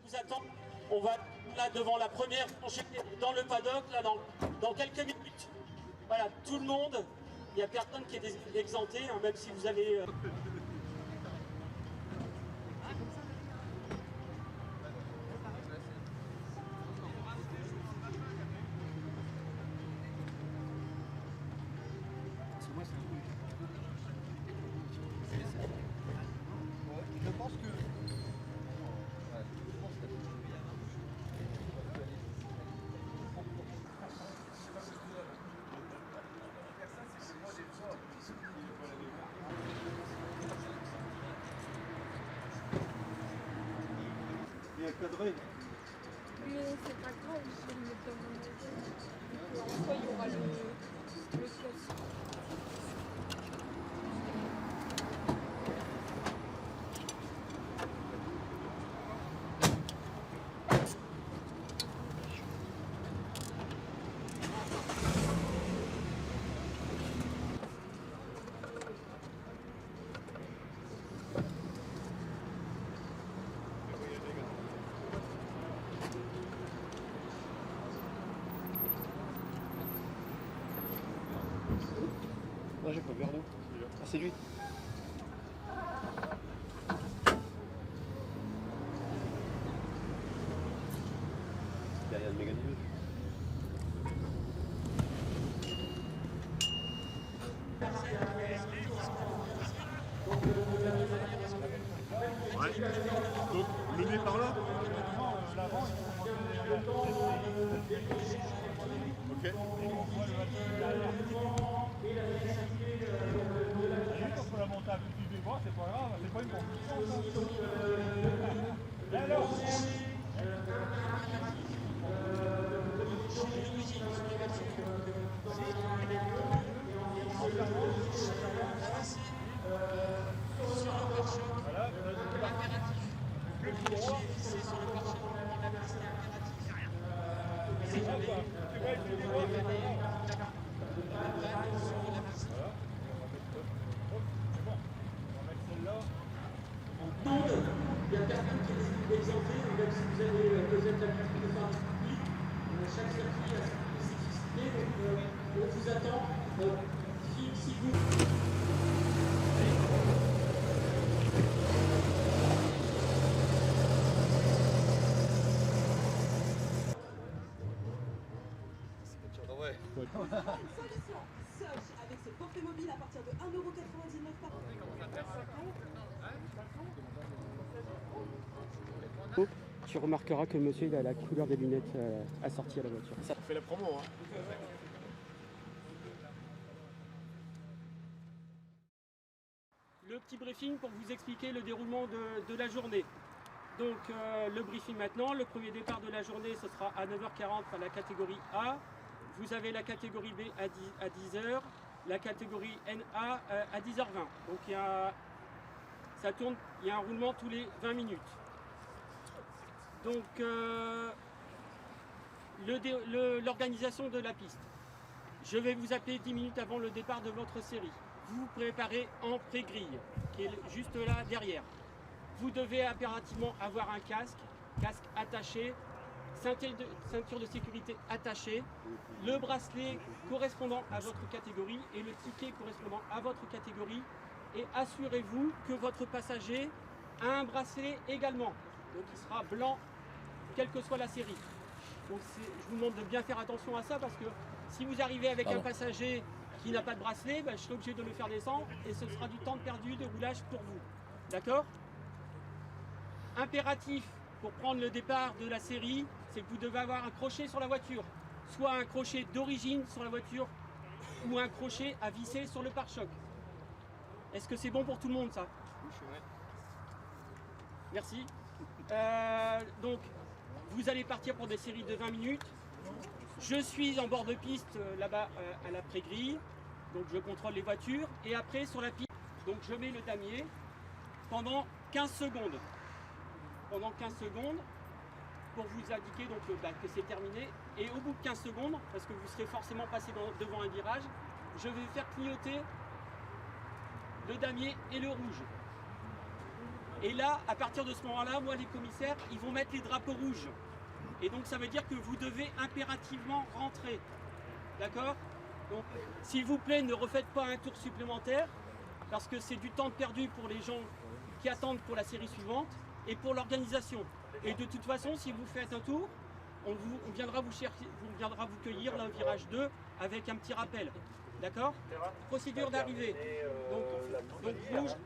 Nous attend. On va là devant la première tranchée dans le paddock, là dans quelques minutes. Voilà, tout le monde, il n'y a personne qui est exempté, hein, même si vous avez... Je pense que... Il est cadré. Mais c'est pas grave, je vais le mettre dans mon maison. En soi, il y aura le classique. Là, j'ai pas le verre d'eau. Ah, c'est lui. Derrière le méga niveau. Ouais. Donc le nez par là. L'avant, Ok. et on voit le voiture derrière. Juste on peut la monter un peu plus vite, c'est pas grave, c'est pas une compétition. Et alors voilà, plus tout droit. Tu vois, tu vois, Il n'y a personne qui est exempté, même si vous avez l'habitude de faire du public. Chaque circuit a sa spécificité, donc on vous attend. Si vous... Ouais. Solution Soch avec ce portée mobile à partir de 1,99 € par an. Oh, tu remarqueras que le monsieur il a la couleur des lunettes assorties à la voiture. Ça fait la promo, hein. Le petit briefing pour vous expliquer le déroulement de la journée. Donc le briefing maintenant, le premier départ de la journée ce sera à 9h40 à la catégorie A. Vous avez la catégorie B à 10h, la catégorie NA à 10h20. Donc ça tourne, il y a un roulement tous les 20 minutes. Donc l'organisation de la piste. Je vais vous appeler 10 minutes avant le départ de votre série. Vous vous préparez en pré-grille, qui est juste là derrière. Vous devez impérativement avoir un casque attaché ceinture de sécurité attachée, le bracelet correspondant à votre catégorie et le ticket correspondant à votre catégorie. Et assurez-vous que votre passager a un bracelet également. Donc il sera blanc, quelle que soit la série. Donc je vous demande de bien faire attention à ça parce que si vous arrivez avec un passager qui n'a pas de bracelet, je serai obligé de le faire descendre et ce sera du temps perdu de roulage pour vous. D'accord? Impératif pour prendre le départ de la série, c'est que vous devez avoir un crochet sur la voiture. Soit un crochet d'origine sur la voiture ou un crochet à visser sur le pare-choc. Est-ce que c'est bon pour tout le monde ça? Merci. Donc, vous allez partir pour des séries de 20 minutes. Je suis en bord de piste là-bas à la pré-grille. Donc, je contrôle les voitures. Et après, sur la piste, donc je mets le damier pendant 15 secondes. Pendant 15 secondes pour vous indiquer donc, que c'est terminé. Et au bout de 15 secondes, parce que vous serez forcément passé devant un virage, je vais faire clignoter le damier et le rouge. Et là, à partir de ce moment-là, moi, les commissaires, ils vont mettre les drapeaux rouges. Et donc, ça veut dire que vous devez impérativement rentrer. D'accord? Donc, s'il vous plaît, ne refaites pas un tour supplémentaire, parce que c'est du temps perdu pour les gens qui attendent pour la série suivante et pour l'organisation. Et de toute façon, si vous faites un tour, on viendra vous chercher, on viendra vous cueillir dans le virage 2 avec un petit rappel. D'accord? Procédure d'arrivée. Donc rouge.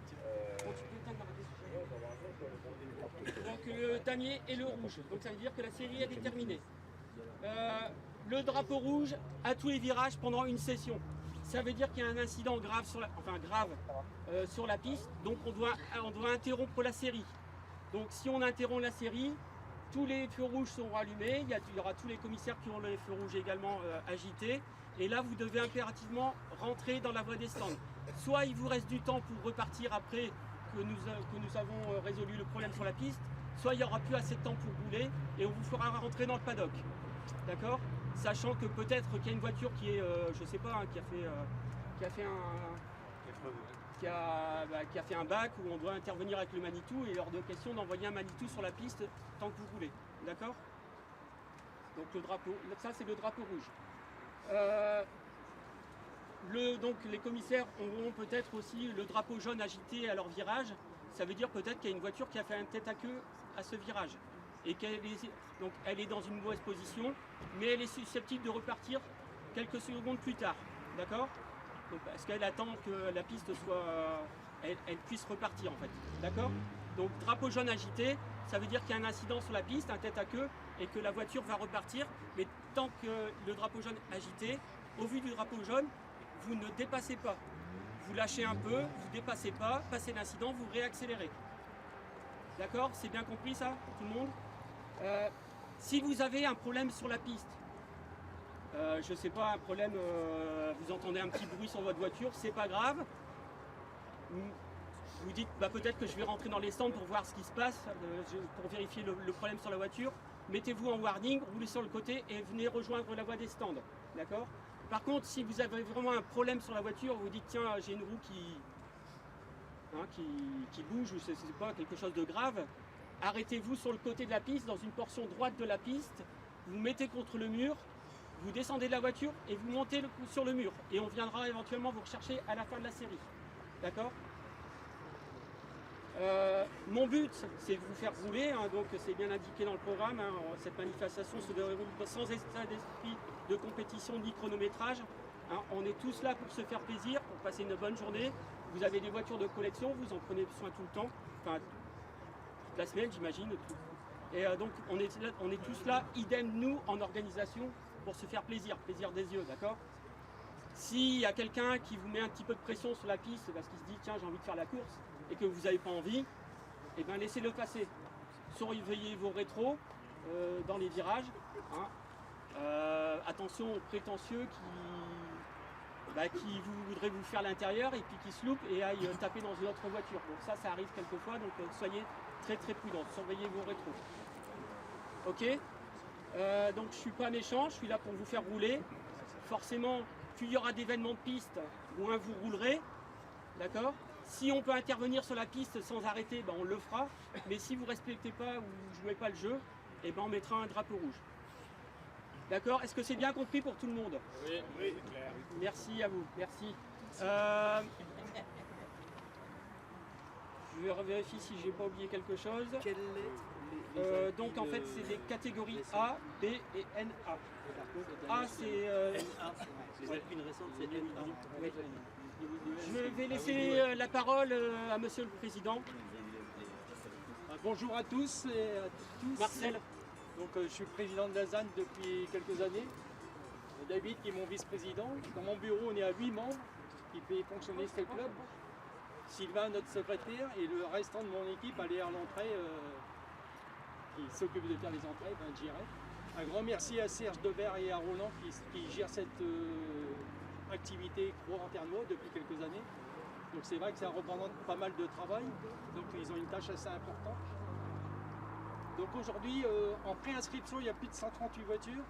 Donc le damier et le rouge. Donc ça veut dire que la série est terminée. Le drapeau rouge à tous les virages pendant une session. Ça veut dire qu'il y a un incident grave sur la piste. Donc on doit interrompre la série. Donc si on interrompt la série, tous les feux rouges seront allumés. Il y aura tous les commissaires qui auront les feux rouges également agités. Et là, vous devez impérativement rentrer dans la voie des stands. Soit il vous reste du temps pour repartir après que nous avons résolu le problème sur la piste, soit il n'y aura plus assez de temps pour rouler et on vous fera rentrer dans le paddock. D'accord? Sachant que peut-être qu'il y a une voiture qui est, je sais pas, qui a fait un bac où on doit intervenir avec le Manitou et il est hors de question d'envoyer un Manitou sur la piste tant que vous roulez. D'accord? Donc le drapeau, ça c'est le drapeau rouge. Donc les commissaires auront peut-être aussi le drapeau jaune agité à leur virage. Ça veut dire peut-être qu'il y a une voiture qui a fait un tête à queue à ce virage et elle est dans une mauvaise position, mais elle est susceptible de repartir quelques secondes plus tard. D'accord? Parce qu'elle attend que la piste elle puisse repartir en fait. D'accord? Donc drapeau jaune agité, ça veut dire qu'il y a un incident sur la piste, un tête à queue, et que la voiture va repartir. Mais tant que le drapeau jaune agité, au vu du drapeau jaune, vous ne dépassez pas. Vous lâchez un peu, vous ne dépassez pas, passez l'incident, vous réaccélérez. D'accord? C'est bien compris ça, tout le monde? Si vous avez un problème sur la piste, je ne sais pas, un problème, vous entendez un petit bruit sur votre voiture, c'est pas grave. Vous dites peut-être que je vais rentrer dans les stands pour voir ce qui se passe, pour vérifier le problème sur la voiture. Mettez-vous en warning, roulez sur le côté et venez rejoindre la voie des stands. D'accord? Par contre, si vous avez vraiment un problème sur la voiture, vous dites tiens, j'ai une roue qui bouge ou c'est pas quelque chose de grave, arrêtez-vous sur le côté de la piste, dans une portion droite de la piste, vous mettez contre le mur, vous descendez de la voiture et vous montez sur le mur. Et on viendra éventuellement vous rechercher à la fin de la série. D'accord? Mon but, c'est de vous faire rouler, hein, donc c'est bien indiqué dans le programme. Hein, cette manifestation se déroule sans état d'esprit de compétition ni chronométrage. Hein, on est tous là pour se faire plaisir, pour passer une bonne journée. Vous avez des voitures de collection, vous en prenez soin tout le temps, enfin toute la semaine j'imagine. Et donc on est tous là, idem nous en organisation, pour se faire plaisir, plaisir des yeux, d'accord? S'il y a quelqu'un qui vous met un petit peu de pression sur la piste parce qu'il se dit tiens j'ai envie de faire la course et que vous n'avez pas envie, eh bien laissez-le passer. Surveillez vos rétros dans les virages. Hein. Attention aux prétentieux qui voudraient vous faire l'intérieur et puis qui se loupent et aillent taper dans une autre voiture. Donc ça arrive quelquefois, donc soyez très très prudents, surveillez vos rétros. Ok? Donc je ne suis pas méchant, je suis là pour vous faire rouler. Forcément, plus il y aura d'événements de piste, moins vous roulerez. D'accord? Si on peut intervenir sur la piste sans arrêter, ben on le fera. Mais si vous ne respectez pas ou ne jouez pas le jeu, et ben on mettra un drapeau rouge. D'accord? Est-ce que c'est bien compris pour tout le monde? Oui, c'est clair. Merci à vous, merci. Je vérifie si j'ai pas oublié quelque chose. Donc en fait c'est des catégories A, B et NA. A c'est... Les alpines récentes, c'est NA. oui. Je vais laisser la parole à Monsieur le Président. Bonjour à tous et à tous. Marcel. Donc, je suis président de la ZAN depuis quelques années. David qui est mon vice-président. Dans mon bureau, on est à 8 membres qui fait fonctionner ce club. Sylvain, notre secrétaire, et le restant de mon équipe aller à l'entrée, qui s'occupe de faire les entrées, J'irai. Un grand merci à Serge Debert et à Roland qui gèrent cette activité Croix-Lanternois depuis quelques années. Donc c'est vrai que ça représente pas mal de travail, donc ils ont une tâche assez importante. Donc aujourd'hui, en préinscription, il y a plus de 138 voitures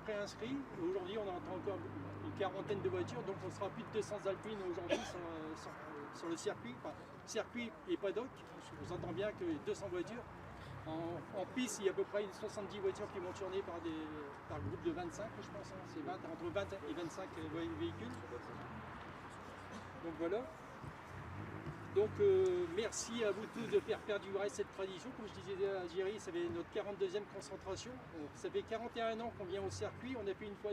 préinscrits. Aujourd'hui, on entend encore une quarantaine de voitures, donc on sera plus de 200 alpines aujourd'hui sur le circuit. Enfin, circuit et paddock, on entend bien que 200 voitures. En piste, il y a à peu près 70 voitures qui vont tourner par groupe de 25, je pense. Hein. C'est entre 20 et 25 véhicules. Donc voilà. Donc merci à vous tous de faire perdurer cette tradition. Comme je disais à Géry, ça fait notre 42e concentration. Ça fait 41 ans qu'on vient au circuit. On a fait une fois